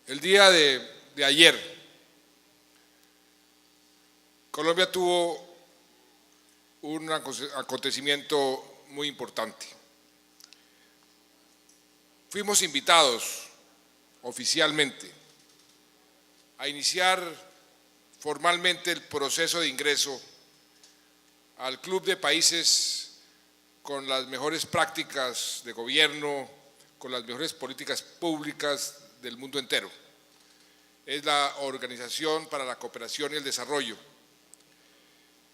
El día de ayer, Colombia tuvo un acontecimiento muy importante. Fuimos invitados oficialmente a iniciar formalmente el proceso de ingreso al club de países con las mejores prácticas de gobierno, con las mejores políticas públicas del mundo entero. Es la Organización para la Cooperación y el Desarrollo.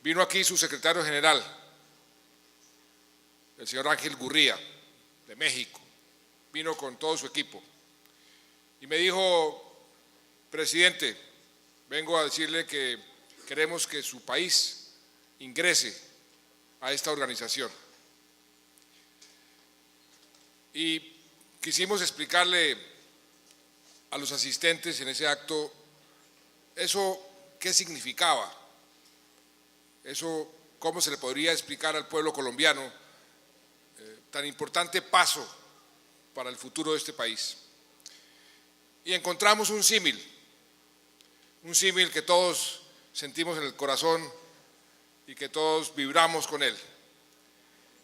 Vino aquí su secretario general, el señor Ángel Gurría, de México. Vino con todo su equipo y me dijo: presidente, vengo a decirle que queremos que su país ingrese a esta organización. Y quisimos explicarle a los asistentes en ese acto eso qué significaba, eso cómo se le podría explicar al pueblo colombiano tan importante paso para el futuro de este país. Y encontramos un símil que todos sentimos en el corazón y que todos vibramos con él.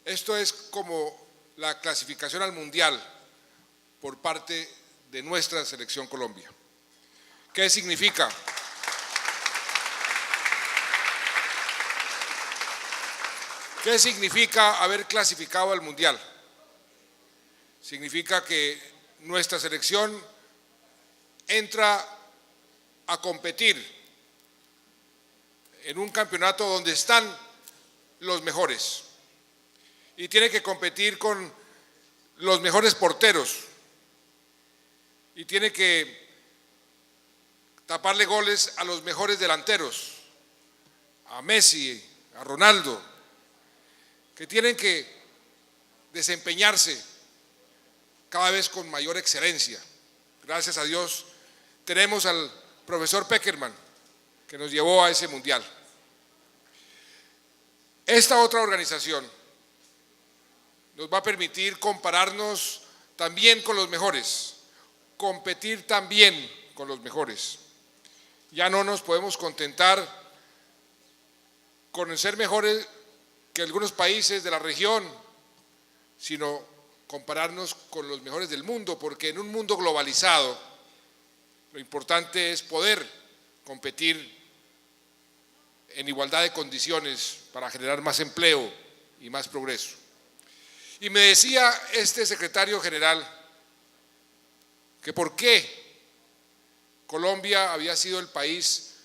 Esto es como la clasificación al Mundial por parte de nuestra selección Colombia. ¿Qué significa? ¿Qué significa haber clasificado al Mundial? Significa que nuestra selección entra a competir en un campeonato donde están los mejores y tiene que competir con los mejores porteros y tiene que taparle goles a los mejores delanteros, a Messi, a Ronaldo, que tienen que desempeñarse cada vez con mayor excelencia. Gracias a Dios tenemos al profesor Pekerman, que nos llevó a ese mundial. Esta otra organización nos va a permitir compararnos también con los mejores, competir también con los mejores. Ya no nos podemos contentar con ser mejores que algunos países de la región, sino compararnos con los mejores del mundo, porque en un mundo globalizado lo importante es poder competir en igualdad de condiciones para generar más empleo y más progreso. Y me decía este secretario general que por qué Colombia había sido el país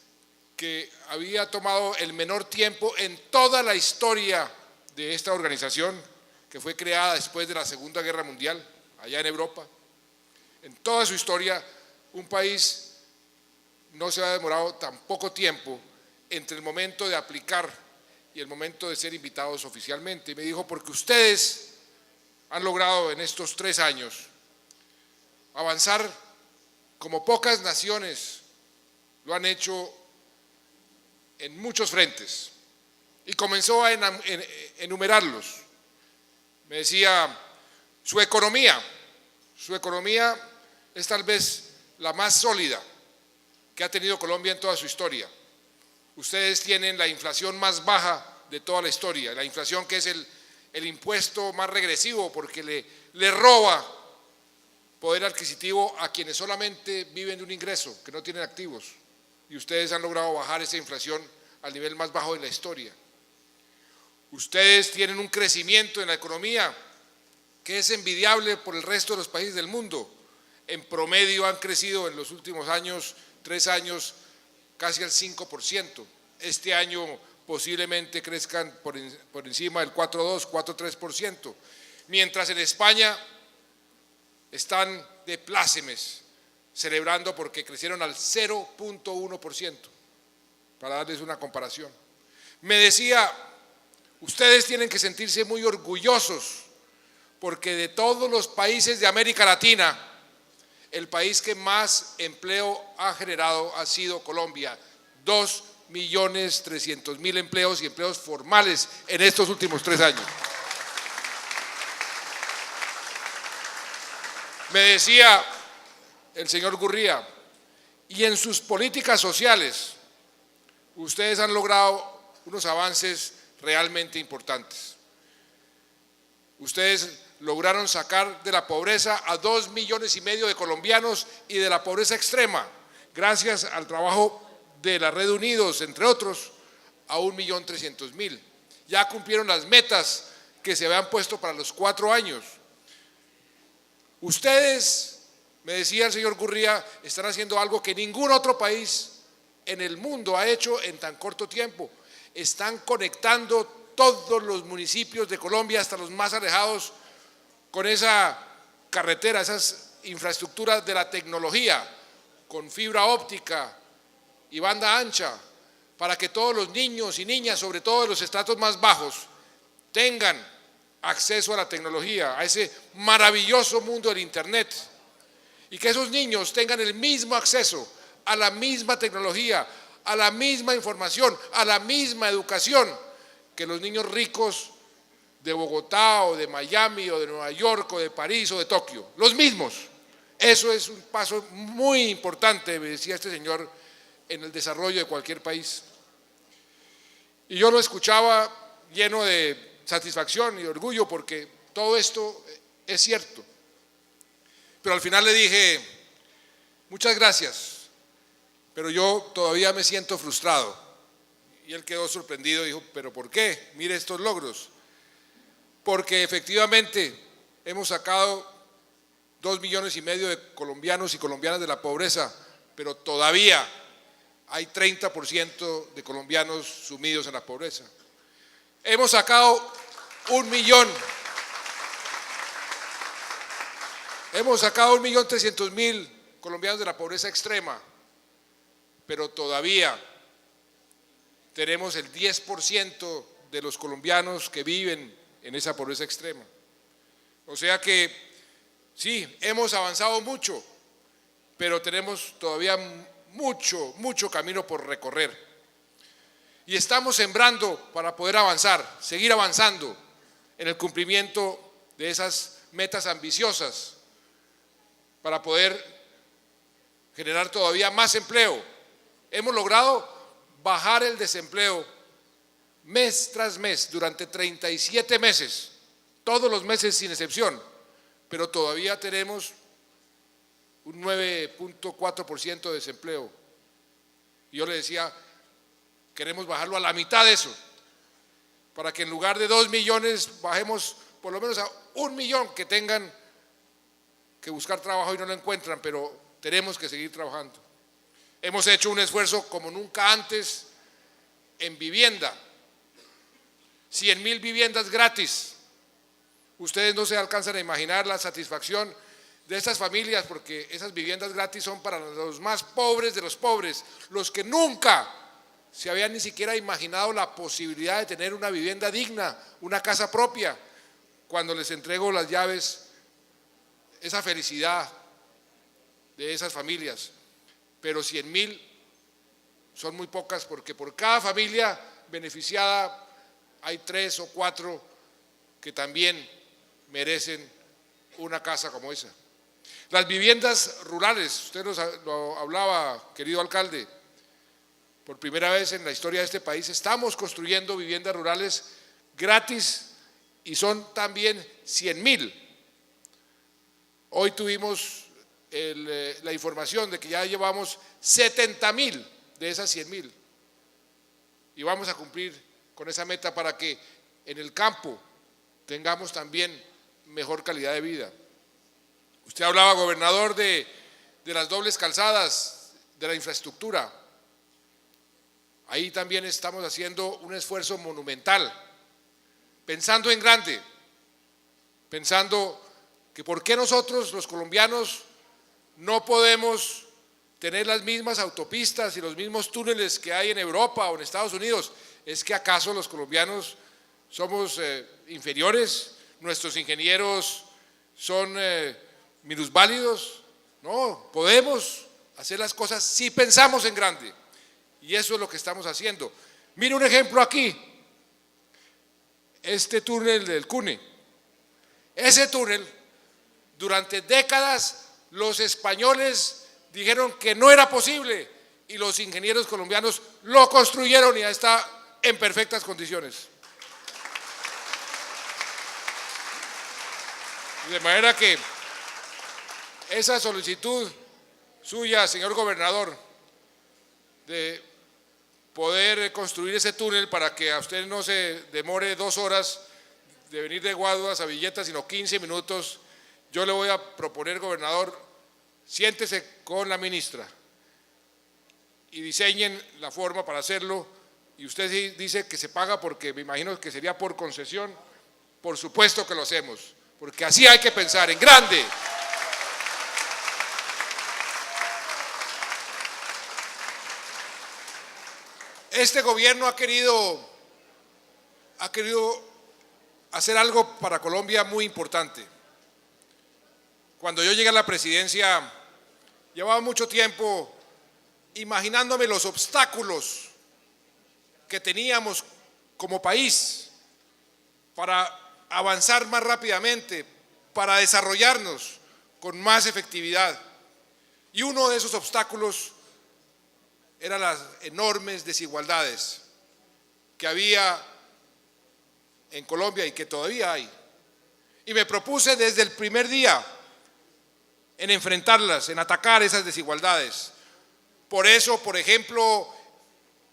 que había tomado el menor tiempo en toda la historia de esta organización, que fue creada después de la Segunda Guerra Mundial, allá en Europa. En toda su historia, un país no se ha demorado tan poco tiempo entre el momento de aplicar y el momento de ser invitados oficialmente. Y me dijo: porque ustedes han logrado en estos 3 años avanzar como pocas naciones lo han hecho en muchos frentes. Y comenzó a enumerarlos. Me decía: su economía es tal vez la más sólida que ha tenido Colombia en toda su historia. Ustedes tienen la inflación más baja de toda la historia, la inflación que es el impuesto más regresivo, porque le roba poder adquisitivo a quienes solamente viven de un ingreso, que no tienen activos. Y ustedes han logrado bajar esa inflación al nivel más bajo de la historia. Ustedes tienen un crecimiento en la economía que es envidiable por el resto de los países del mundo. En promedio han crecido en los últimos años, 3 años, casi al 5%. Este año posiblemente crezcan por encima del 4,2, 4,3%. Mientras en España están de plácemes, celebrando porque crecieron al 0,1%, para darles una comparación. Me decía: ustedes tienen que sentirse muy orgullosos, porque de todos los países de América Latina, el país que más empleo ha generado ha sido Colombia, 2 2.300.000 empleos y empleos formales en estos últimos 3 años. Me decía el señor Gurría, y en sus políticas sociales, ustedes han logrado unos avances realmente importantes. Ustedes lograron sacar de la pobreza a 2,5 millones de colombianos y de la pobreza extrema, gracias al trabajo de la Red Unidos, entre otros, a 1.300.000. Ya cumplieron las metas que se habían puesto para los 4 años. Ustedes, me decía el señor Gurría, están haciendo algo que ningún otro país en el mundo ha hecho en tan corto tiempo. Están conectando todos los municipios de Colombia, hasta los más alejados, con esa carretera, esas infraestructuras de la tecnología, con fibra óptica y banda ancha, para que todos los niños y niñas, sobre todo de los estratos más bajos, tengan acceso a la tecnología, a ese maravilloso mundo del Internet, y que esos niños tengan el mismo acceso a la misma tecnología, a la misma información, a la misma educación que los niños ricos de Bogotá o de Miami o de Nueva York o de París o de Tokio, los mismos. Eso es un paso muy importante, me decía este señor, en el desarrollo de cualquier país. Y yo lo escuchaba lleno de satisfacción y de orgullo, porque todo esto es cierto. Pero al final le dije, muchas gracias, pero yo todavía me siento frustrado. Y él quedó sorprendido y dijo, ¿pero por qué? Mire estos logros. Porque efectivamente hemos sacado 2,5 millones de colombianos y colombianas de la pobreza, pero todavía hay 30% de colombianos sumidos en la pobreza. Hemos sacado 1.300.000 colombianos de la pobreza extrema, pero todavía tenemos el 10% de los colombianos que viven en esa pobreza extrema. O sea que sí, hemos avanzado mucho, pero tenemos todavía mucho camino por recorrer. Y estamos sembrando para poder avanzar, seguir avanzando en el cumplimiento de esas metas ambiciosas, para poder generar todavía más empleo. Hemos logrado bajar el desempleo mes tras mes durante 37 meses, todos los meses sin excepción, pero todavía tenemos un 9.4% de desempleo. Y yo le decía, queremos bajarlo a la mitad de eso, para que en lugar de 2 millones bajemos por lo menos a 1 millón que tengan que buscar trabajo y no lo encuentran, pero tenemos que seguir trabajando. Hemos hecho un esfuerzo como nunca antes en vivienda, 100,000 viviendas gratis. Ustedes no se alcanzan a imaginar la satisfacción de estas familias, porque esas viviendas gratis son para los más pobres de los pobres, los que nunca se habían ni siquiera imaginado la posibilidad de tener una vivienda digna, una casa propia. Cuando les entrego las llaves, esa felicidad de esas familias. Pero 100,000 son muy pocas, porque por cada familia beneficiada hay 3 o 4 que también merecen una casa como esa. Las viviendas rurales, usted lo hablaba, querido alcalde, por primera vez en la historia de este país estamos construyendo viviendas rurales gratis, y son también 100,000. Hoy tuvimos la información de que ya llevamos 70,000 de esas 100,000, y vamos a cumplir con esa meta para que en el campo tengamos también mejor calidad de vida. Usted hablaba, gobernador, de las dobles calzadas, de la infraestructura. Ahí también estamos haciendo un esfuerzo monumental, pensando en grande, pensando que por qué nosotros los colombianos no podemos tener las mismas autopistas y los mismos túneles que hay en Europa o en Estados Unidos. ¿Es que acaso los colombianos somos inferiores? ¿Nuestros ingenieros son minusválidos? No, podemos hacer las cosas si pensamos en grande. Y eso es lo que estamos haciendo. Mire un ejemplo aquí, este túnel del Cune. Ese túnel, durante décadas los españoles dijeron que no era posible y los ingenieros colombianos lo construyeron y ya está en perfectas condiciones. De manera que esa solicitud suya, señor gobernador, de poder construir ese túnel para que a usted no se demore 2 horas de venir de Guaduas a Villeta, sino 15 minutos, yo le voy a proponer, gobernador, siéntese con la ministra y diseñen la forma para hacerlo. Y usted dice que se paga porque me imagino que sería por concesión. Por supuesto que lo hacemos, porque así hay que pensar en grande. Este gobierno ha querido hacer algo para Colombia muy importante. Cuando yo llegué a la presidencia, llevaba mucho tiempo imaginándome los obstáculos que teníamos como país para avanzar más rápidamente, para desarrollarnos con más efectividad. Y uno de esos obstáculos eran las enormes desigualdades que había en Colombia y que todavía hay. Y me propuse desde el primer día en enfrentarlas, en atacar esas desigualdades. Por eso, por ejemplo,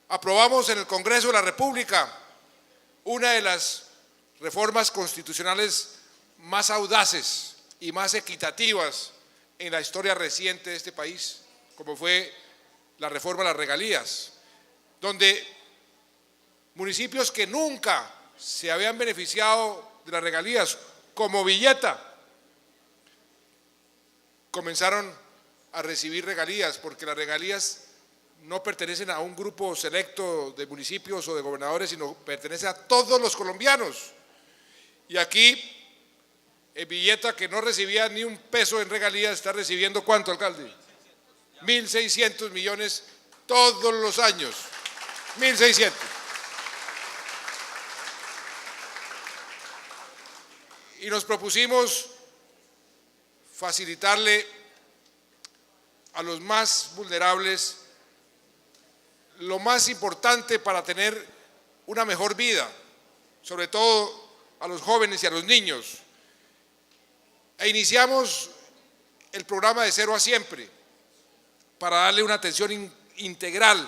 aprobamos en el Congreso de la República una de las reformas constitucionales más audaces y más equitativas en la historia reciente de este país, como fue la reforma de las regalías, donde municipios que nunca se habían beneficiado de las regalías, como Villeta, comenzaron a recibir regalías, porque las regalías no pertenecen a un grupo selecto de municipios o de gobernadores, sino pertenecen a todos los colombianos. Y aquí, en Villeta, que no recibía ni un peso en regalías, está recibiendo ¿cuánto, alcalde? 1.600 millones todos los años, 1.600. Y nos propusimos facilitarle a los más vulnerables lo más importante para tener una mejor vida, sobre todo a los jóvenes y a los niños. E iniciamos el programa de Cero a Siempre para darle una atención integral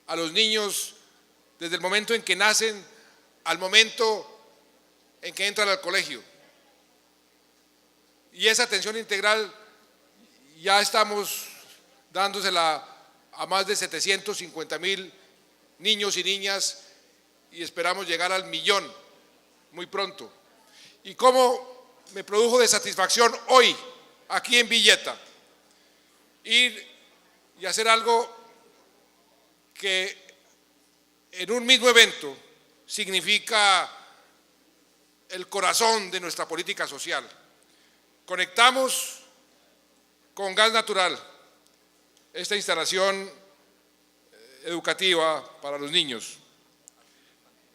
a los niños desde el momento en que nacen al momento en que entran al colegio. Y esa atención integral ya estamos dándosela a más de 750,000 niños y niñas y esperamos llegar al 1.000.000 muy pronto. ¿Y cómo me produjo de satisfacción hoy, aquí en Villeta, ir y hacer algo que en un mismo evento significa el corazón de nuestra política social? Conectamos con gas natural esta instalación educativa para los niños.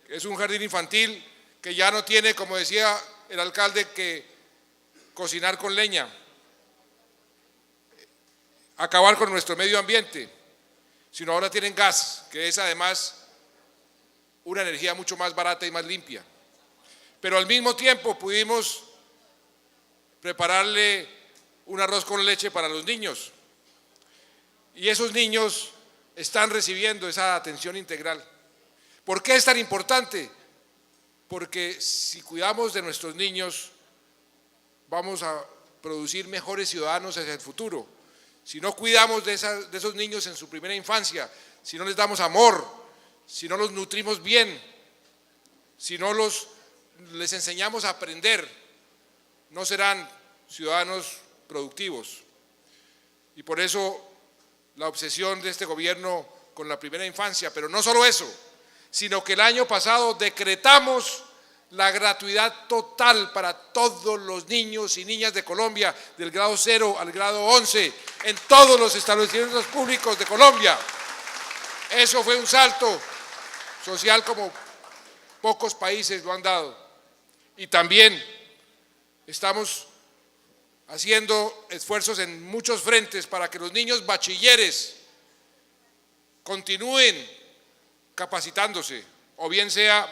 Es un jardín infantil que ya no tiene, como decía el alcalde, que cocinar con leña, acabar con nuestro medio ambiente, sino ahora tienen gas, que es además una energía mucho más barata y más limpia. Pero al mismo tiempo pudimos prepararle un arroz con leche para los niños. Y esos niños están recibiendo esa atención integral. ¿Por qué es tan importante? Porque si cuidamos de nuestros niños, vamos a producir mejores ciudadanos hacia el futuro. Si no cuidamos de esos niños en su primera infancia, si no les damos amor, si no los nutrimos bien, si no les enseñamos a aprender, no serán ciudadanos productivos. Y por eso la obsesión de este gobierno con la primera infancia, pero no solo eso, sino que el año pasado decretamos la gratuidad total para todos los niños y niñas de Colombia, del grado 0 al grado 11, en todos los establecimientos públicos de Colombia. Eso fue un salto social como pocos países lo han dado. Y también estamos haciendo esfuerzos en muchos frentes para que los niños bachilleres continúen capacitándose, o bien sea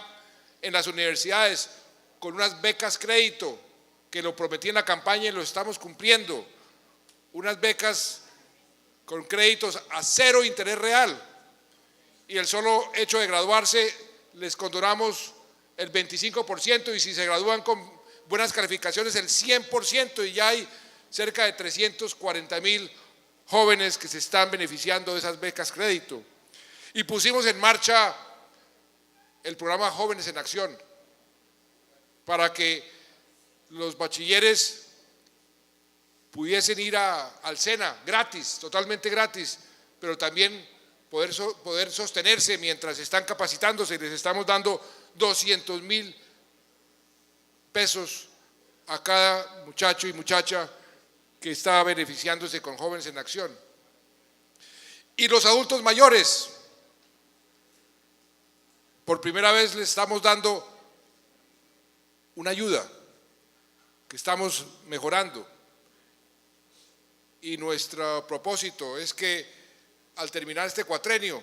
en las universidades con unas becas crédito, que lo prometí en la campaña y lo estamos cumpliendo, unas becas con créditos a 0 interés real, y el solo hecho de graduarse les condonamos el 25%, y si se gradúan con buenas calificaciones el 100%, y ya hay cerca de 340,000 jóvenes que se están beneficiando de esas becas crédito. Y pusimos en marcha el programa Jóvenes en Acción para que los bachilleres pudiesen ir al SENA gratis, totalmente gratis, pero también poder sostenerse mientras están capacitándose. Les estamos dando 200,000 pesos a cada muchacho y muchacha que está beneficiándose con Jóvenes en Acción. Y los adultos mayores, por primera vez les estamos dando una ayuda que estamos mejorando, y nuestro propósito es que al terminar este cuatrenio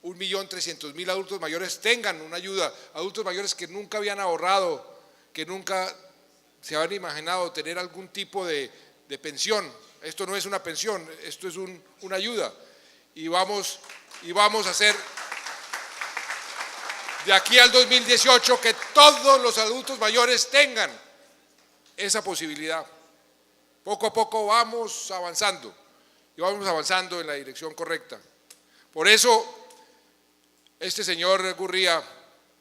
1.300.000 adultos mayores tengan una ayuda, adultos mayores que nunca habían ahorrado, que nunca se habían imaginado tener algún tipo de pensión. Esto no es una pensión, esto es una ayuda, y vamos a hacer de aquí al 2018 que todos los adultos mayores tengan esa posibilidad. Poco a poco vamos avanzando, y vamos avanzando en la dirección correcta. Por eso, este señor Gurría,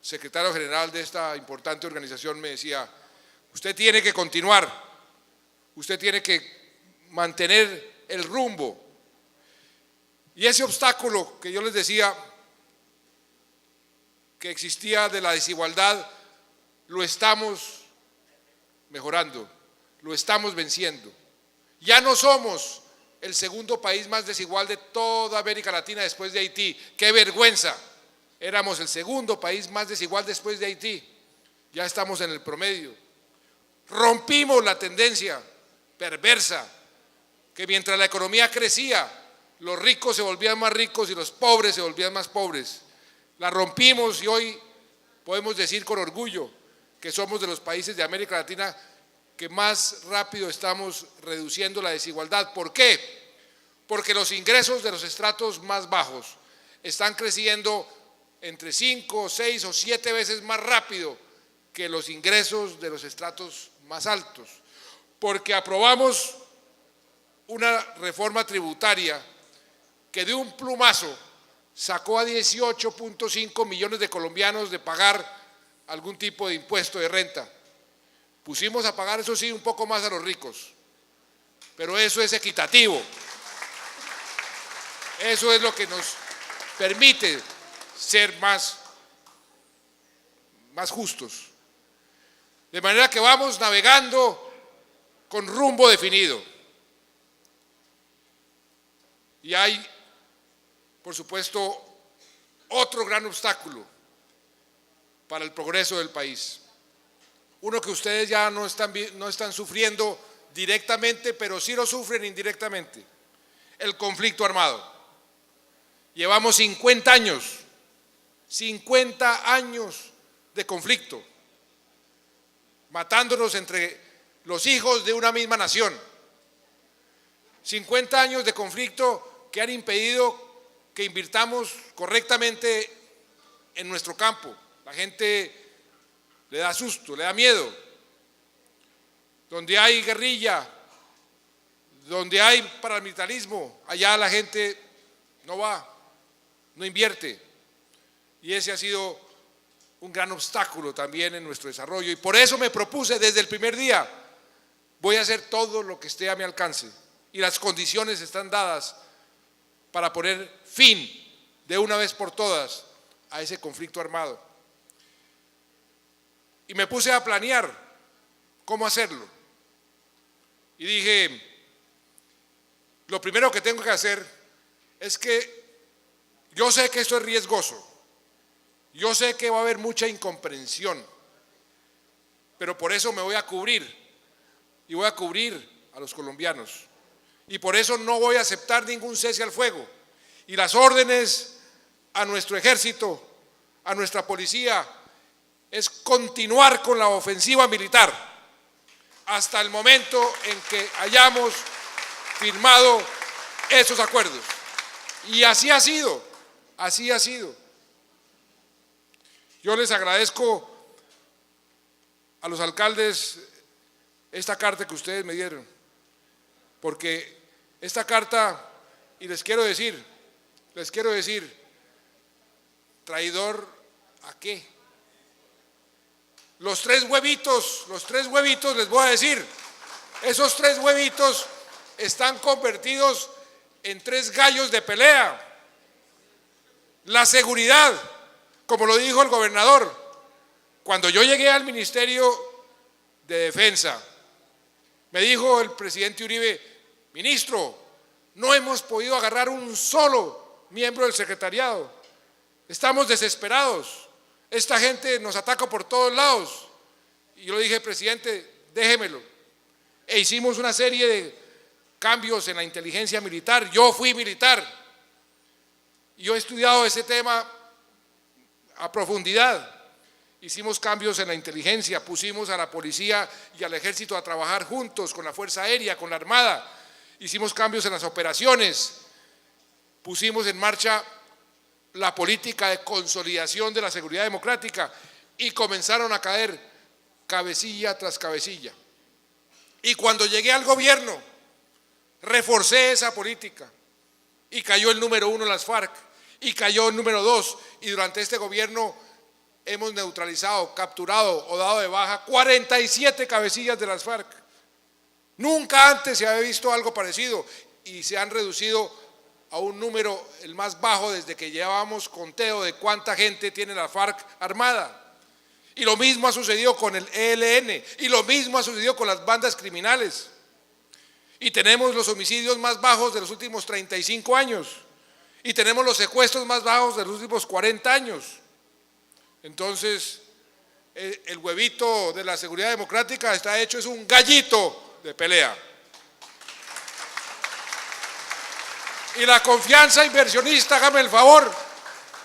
secretario general de esta importante organización, me decía: usted tiene que continuar, usted tiene que mantener el rumbo. Y ese obstáculo que yo les decía que existía de la desigualdad, lo estamos mejorando, lo estamos venciendo. Ya no somos el segundo país más desigual de toda América Latina después de Haití. ¡Qué vergüenza! Éramos el segundo país más desigual después de Haití. Ya estamos en el promedio. Rompimos la tendencia perversa que mientras la economía crecía, los ricos se volvían más ricos y los pobres se volvían más pobres. La rompimos, y hoy podemos decir con orgullo que somos de los países de América Latina que más rápido estamos reduciendo la desigualdad. ¿Por qué? Porque los ingresos de los estratos más bajos están creciendo entre 5, 6 o 7 veces más rápido que los ingresos de los estratos más altos. Porque aprobamos una reforma tributaria que de un plumazo sacó a 18.5 millones de colombianos de pagar algún tipo de impuesto de renta. Pusimos a pagar, eso sí, un poco más a los ricos, pero eso es equitativo. Eso es lo que nos permite ser más justos. De manera que vamos navegando con rumbo definido. Y hay, por supuesto, otro gran obstáculo para el progreso del país. Uno que ustedes ya no están sufriendo directamente, pero sí lo sufren indirectamente: el conflicto armado. Llevamos 50 años de conflicto, matándonos entre los hijos de una misma nación. 50 años de conflicto que han impedido que invirtamos correctamente en nuestro campo. La gente le da susto, le da miedo. Donde hay guerrilla, donde hay paramilitarismo, allá la gente no va, no invierte. Y ese ha sido un gran obstáculo también en nuestro desarrollo. Y por eso me propuse desde el primer día: voy a hacer todo lo que esté a mi alcance. Y las condiciones están dadas para poner fin de una vez por todas a ese conflicto armado. Y me puse a planear cómo hacerlo. Y dije: lo primero que tengo que hacer es que Yo sé que esto es riesgoso, yo sé que va a haber mucha incomprensión, pero por eso me voy a cubrir y voy a cubrir a los colombianos. Y por eso no voy a aceptar ningún cese al fuego. Y las órdenes a nuestro ejército, a nuestra policía, es continuar con la ofensiva militar hasta el momento en que hayamos firmado esos acuerdos. Y así ha sido, así ha sido. Yo les agradezco a los alcaldes esta carta que ustedes me dieron, porque esta carta, y les quiero decir, traidor ¿a qué? Los tres huevitos les voy a decir, esos tres huevitos están convertidos en tres gallos de pelea. La seguridad, como lo dijo el gobernador, cuando yo llegué al Ministerio de Defensa, me dijo el presidente Uribe: ministro, no hemos podido agarrar un solo miembro del secretariado, estamos desesperados, esta gente nos ataca por todos lados. Y yo le dije: presidente, déjemelo. E hicimos una serie de cambios en la inteligencia militar. Yo fui militar y yo he estudiado ese tema a profundidad. Hicimos cambios en la inteligencia, pusimos a la policía y al ejército a trabajar juntos con la Fuerza Aérea, con la Armada. Hicimos cambios en las operaciones, pusimos en marcha la política de consolidación de la seguridad democrática y comenzaron a caer cabecilla tras cabecilla. Y cuando llegué al gobierno, reforcé esa política y cayó el número 1 en las FARC y cayó el número 2, y durante este gobierno hemos neutralizado, capturado o dado de baja 47 cabecillas de las FARC. Nunca antes se había visto algo parecido y se han reducido a un número el más bajo desde que llevábamos conteo de cuánta gente tiene la FARC armada. Y lo mismo ha sucedido con el ELN, y lo mismo ha sucedido con las bandas criminales. Y tenemos los homicidios más bajos de los últimos 35 años, y tenemos los secuestros más bajos de los últimos 40 años. Entonces, el huevito de la seguridad democrática está hecho, es un gallito de pelea. Y la confianza inversionista, hágame el favor,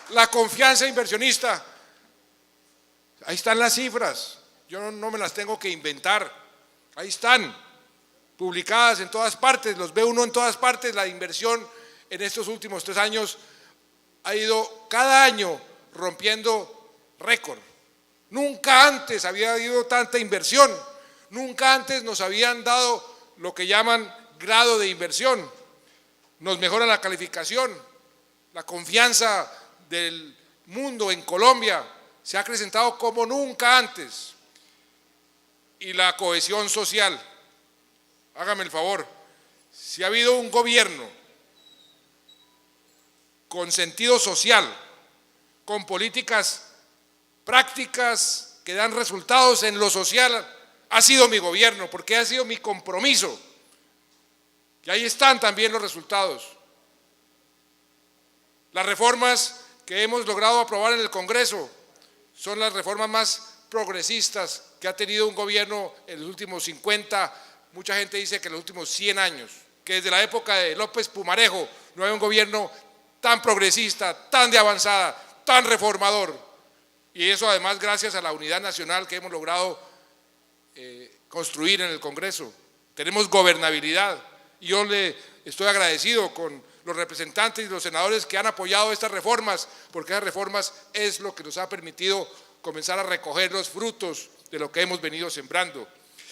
la confianza inversionista, ahí están las cifras, yo no me las tengo que inventar, ahí están, publicadas en todas partes, los ve uno en todas partes. La inversión en estos últimos 3 años ha ido cada año rompiendo récord. Nunca antes había habido tanta inversión, nunca antes nos habían dado lo que llaman grado de inversión. Nos mejora la calificación, la confianza del mundo en Colombia se ha acrecentado como nunca antes. Y la cohesión social, hágame el favor, si ha habido un gobierno con sentido social, con políticas prácticas que dan resultados en lo social, ha sido mi gobierno, porque ha sido mi compromiso. Y ahí están también los resultados. Las reformas que hemos logrado aprobar en el Congreso son las reformas más progresistas que ha tenido un gobierno en los últimos 50, mucha gente dice que en los últimos 100 años, que desde la época de López Pumarejo no hay un gobierno tan progresista, tan de avanzada, tan reformador. Y eso además gracias a la unidad nacional que hemos logrado construir en el Congreso. Tenemos gobernabilidad. Y yo le estoy agradecido con los representantes y los senadores que han apoyado estas reformas, porque esas reformas es lo que nos ha permitido comenzar a recoger los frutos de lo que hemos venido sembrando.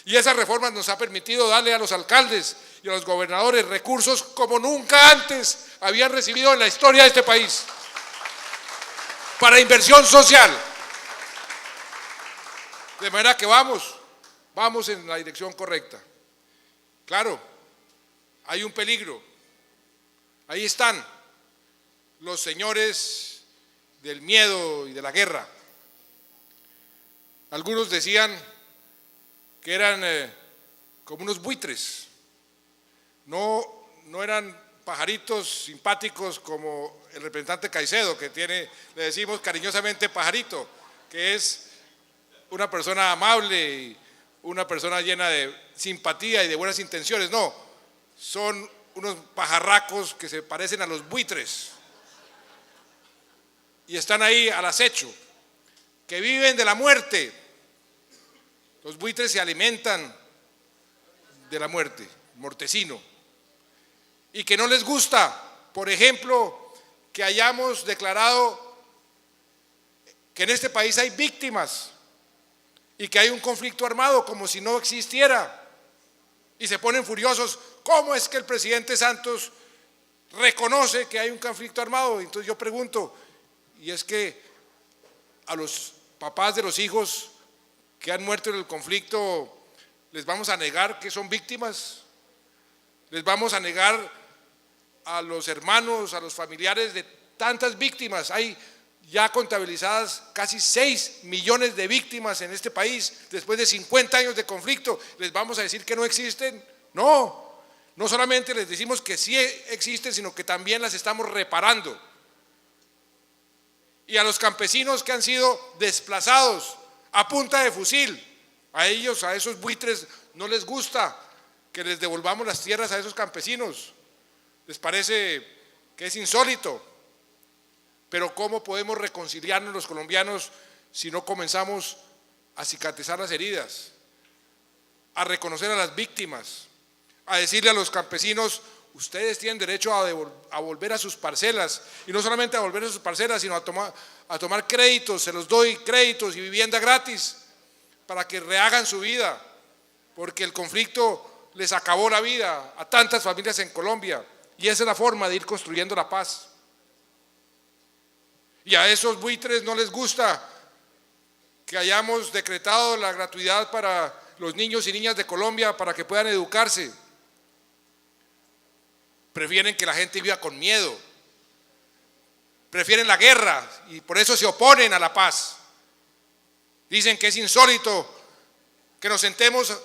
Y esas reformas nos ha permitido darle a los alcaldes y a los gobernadores recursos como nunca antes habían recibido en la historia de este país, para inversión social. De manera que vamos en la dirección correcta. Claro, hay un peligro. Ahí están los señores del miedo y de la guerra. Algunos decían que eran como unos buitres, no eran pajaritos simpáticos como el representante Caicedo, que le decimos cariñosamente pajarito, que es una persona amable y una persona llena de simpatía y de buenas intenciones. No, son unos pajarracos que se parecen a los buitres y están ahí al acecho, que viven de la muerte. Los buitres se alimentan de la muerte, mortecino, y que no les gusta, por ejemplo, que hayamos declarado que en este país hay víctimas y que hay un conflicto armado como si no existiera, y se ponen furiosos. ¿Cómo es que el presidente Santos reconoce que hay un conflicto armado? Entonces yo pregunto, y es que a los papás de los hijos que han muerto en el conflicto, ¿les vamos a negar que son víctimas? ¿Les vamos a negar a los hermanos, a los familiares de tantas víctimas? Hay ya contabilizadas casi 6 millones de víctimas en este país después de 50 años de conflicto. ¿Les vamos a decir que no existen? No, no solamente les decimos que sí existen, sino que también las estamos reparando. Y a los campesinos que han sido desplazados a punta de fusil, a ellos, a esos buitres, no les gusta que les devolvamos las tierras a esos campesinos. Les parece que es insólito. Pero ¿cómo podemos reconciliarnos los colombianos si no comenzamos a cicatrizar las heridas, a reconocer a las víctimas, a decirle a los campesinos: ustedes tienen derecho a volver a sus parcelas, y no solamente a volver a sus parcelas, sino a tomar créditos? Se los doy créditos y vivienda gratis para que rehagan su vida, porque el conflicto les acabó la vida a tantas familias en Colombia, y esa es la forma de ir construyendo la paz. Y a esos buitres no les gusta que hayamos decretado la gratuidad para los niños y niñas de Colombia para que puedan educarse. Prefieren que la gente viva con miedo, prefieren la guerra y por eso se oponen a la paz. Dicen que es insólito que nos sentemos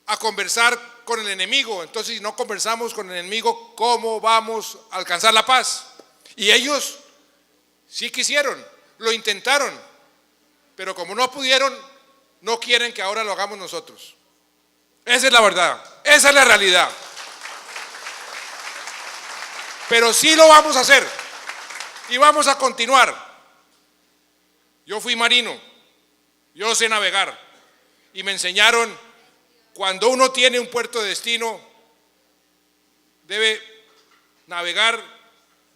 a conversar con el enemigo. Entonces, si no conversamos con el enemigo, ¿cómo vamos a alcanzar la paz? Y ellos sí quisieron, lo intentaron, pero como no pudieron, no quieren que ahora lo hagamos nosotros. Esa es la verdad, esa es la realidad. Pero sí lo vamos a hacer y vamos a continuar. Yo fui marino, yo sé navegar y me enseñaron: cuando uno tiene un puerto de destino, debe navegar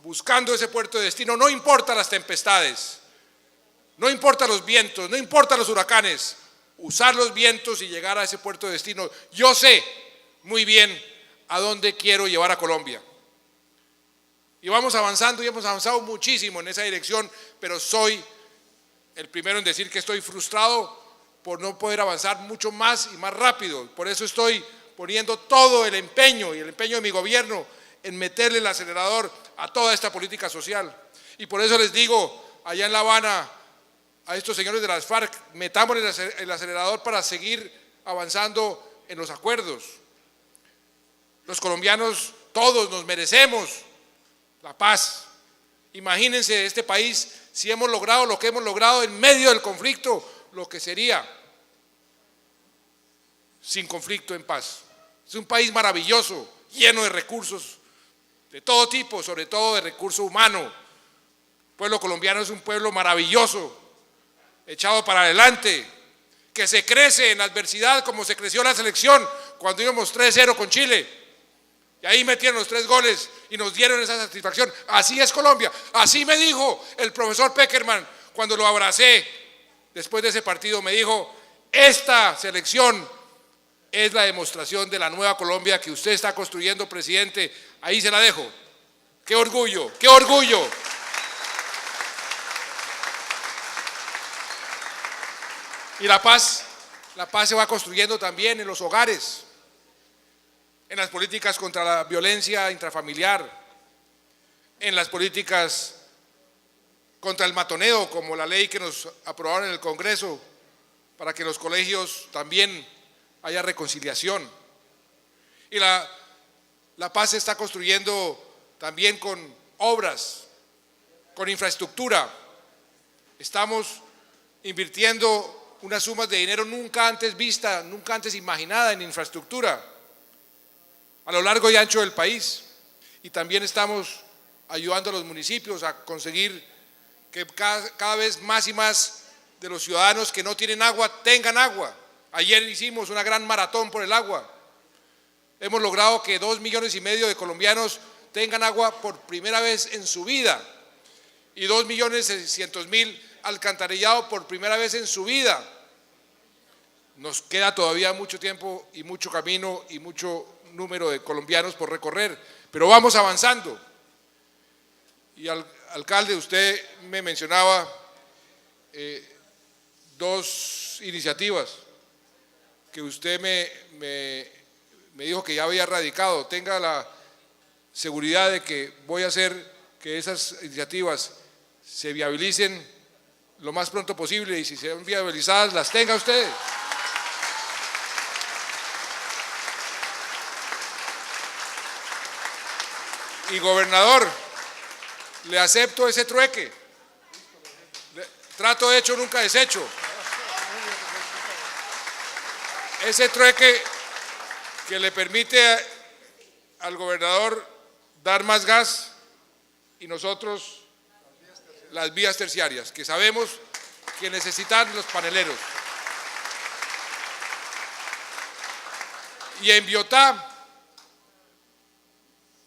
buscando ese puerto de destino, no importa las tempestades, no importa los vientos, no importa los huracanes, usar los vientos y llegar a ese puerto de destino. Yo sé muy bien a dónde quiero llevar a Colombia. Y vamos avanzando y hemos avanzado muchísimo en esa dirección, pero soy el primero en decir que estoy frustrado por no poder avanzar mucho más y más rápido. Por eso estoy poniendo todo el empeño y el empeño de mi gobierno en meterle el acelerador a toda esta política social. Y por eso les digo allá en La Habana a estos señores de las FARC: metamos el acelerador para seguir avanzando en los acuerdos. Los colombianos todos nos merecemos la paz. Imagínense este país si hemos logrado lo que hemos logrado en medio del conflicto, lo que sería sin conflicto, en paz. Es un país maravilloso, lleno de recursos de todo tipo, sobre todo de recurso humano. El pueblo colombiano es un pueblo maravilloso, echado para adelante, que se crece en la adversidad como se creció la selección cuando íbamos 3-0 con Chile. Y ahí metieron los 3 goles y nos dieron esa satisfacción. Así es Colombia. Así me dijo el profesor Peckerman cuando lo abracé después de ese partido. Me dijo: esta selección es la demostración de la nueva Colombia que usted está construyendo, presidente. Ahí se la dejo. ¡Qué orgullo! ¡Qué orgullo! Y la paz se va construyendo también en los hogares, en las políticas contra la violencia intrafamiliar, en las políticas contra el matoneo, como la ley que nos aprobaron en el Congreso, para que en los colegios también haya reconciliación. Y la paz se está construyendo también con obras, con infraestructura. Estamos invirtiendo unas sumas de dinero nunca antes vista, nunca antes imaginada en infraestructura a lo largo y ancho del país. Y también estamos ayudando a los municipios a conseguir que cada vez más y más de los ciudadanos que no tienen agua tengan agua. Ayer hicimos una gran maratón por el agua. Hemos logrado que 2,5 millones de colombianos tengan agua por primera vez en su vida y 2,600,000 alcantarillado por primera vez en su vida. Nos queda todavía mucho tiempo y mucho camino y mucho número de colombianos por recorrer, pero vamos avanzando. Y alcalde, usted me mencionaba 2 iniciativas que usted me dijo que ya había radicado. Tenga la seguridad de que voy a hacer que esas iniciativas se viabilicen lo más pronto posible, y si sean viabilizadas, las tenga usted. Y gobernador, le acepto ese trueque. Trato hecho, nunca deshecho. Ese trueque que le permite al gobernador dar más gas y nosotros las vías terciarias, que sabemos que necesitan los paneleros. Y en Biotá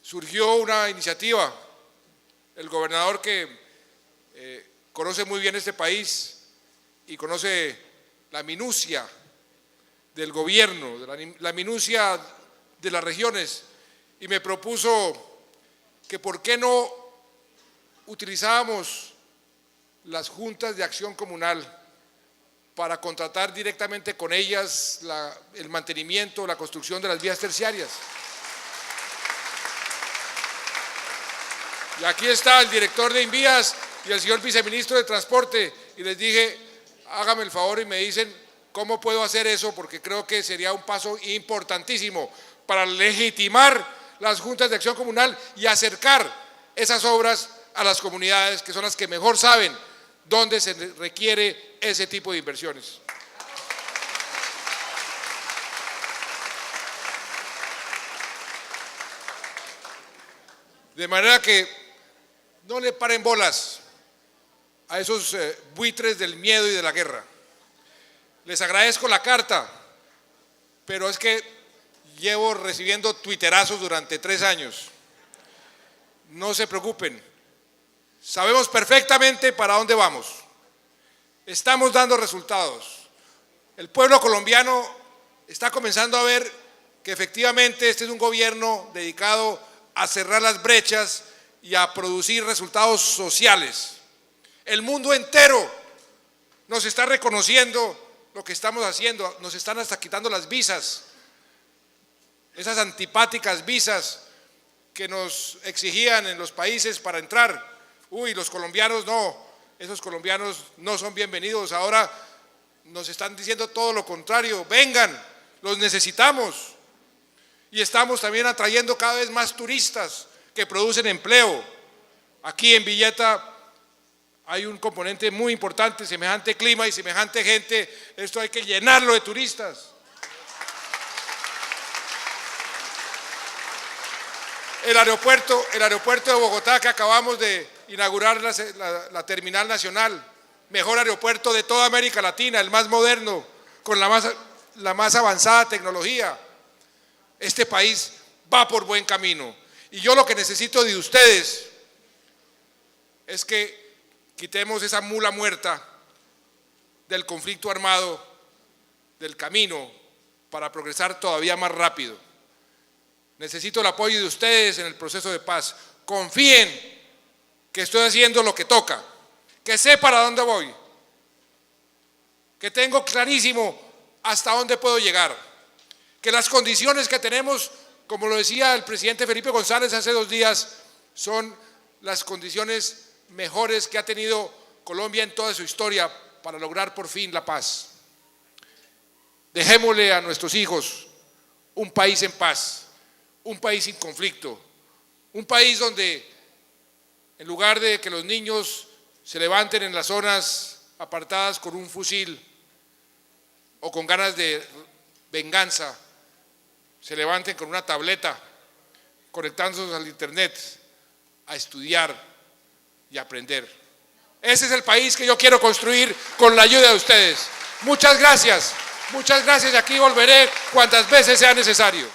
surgió una iniciativa, el gobernador que conoce muy bien este país y conoce la minucia del gobierno, la minucia de las regiones, y me propuso que por qué no utilizábamos las juntas de acción comunal para contratar directamente con ellas el mantenimiento, la construcción de las vías terciarias. Y aquí está el director de Invías y el señor viceministro de Transporte, y les dije, hágame el favor y me dicen cómo puedo hacer eso, porque creo que sería un paso importantísimo para legitimar las juntas de acción comunal y acercar esas obras a las comunidades, que son las que mejor saben dónde se requiere ese tipo de inversiones. De manera que no le paren bolas a esos buitres del miedo y de la guerra. Les agradezco la carta, pero es que llevo recibiendo tuiterazos durante 3 años. No se preocupen, sabemos perfectamente para dónde vamos. Estamos dando resultados. El pueblo colombiano está comenzando a ver que efectivamente este es un gobierno dedicado a cerrar las brechas y a producir resultados sociales. El mundo entero nos está reconociendo lo que estamos haciendo, nos están hasta quitando las visas, esas antipáticas visas que nos exigían en los países para entrar. Uy, los colombianos no, esos colombianos no son bienvenidos. Ahora nos están diciendo todo lo contrario, vengan, los necesitamos. Y estamos también atrayendo cada vez más turistas que producen empleo. Aquí en Villeta hay un componente muy importante, semejante clima y semejante gente, esto hay que llenarlo de turistas. El aeropuerto de Bogotá, que acabamos de inaugurar la terminal nacional, mejor aeropuerto de toda América Latina, el más moderno, con la más avanzada tecnología. Este país va por buen camino. Y yo lo que necesito de ustedes es que quitemos esa mula muerta del conflicto armado del camino para progresar todavía más rápido. Necesito el apoyo de ustedes en el proceso de paz. Confíen que estoy haciendo lo que toca, que sé para dónde voy, que tengo clarísimo hasta dónde puedo llegar, que las condiciones que tenemos, como lo decía el presidente Felipe González hace 2 días, son las condiciones mejores que ha tenido Colombia en toda su historia para lograr por fin la paz. Dejémosle a nuestros hijos un país en paz, un país sin conflicto, Un país donde en lugar de que los niños se levanten en las zonas apartadas con un fusil o con ganas de venganza, se levanten con una tableta, conectándose al internet, a estudiar y aprender. Ese es el país que yo quiero construir con la ayuda de ustedes. Muchas gracias y aquí volveré cuantas veces sea necesario.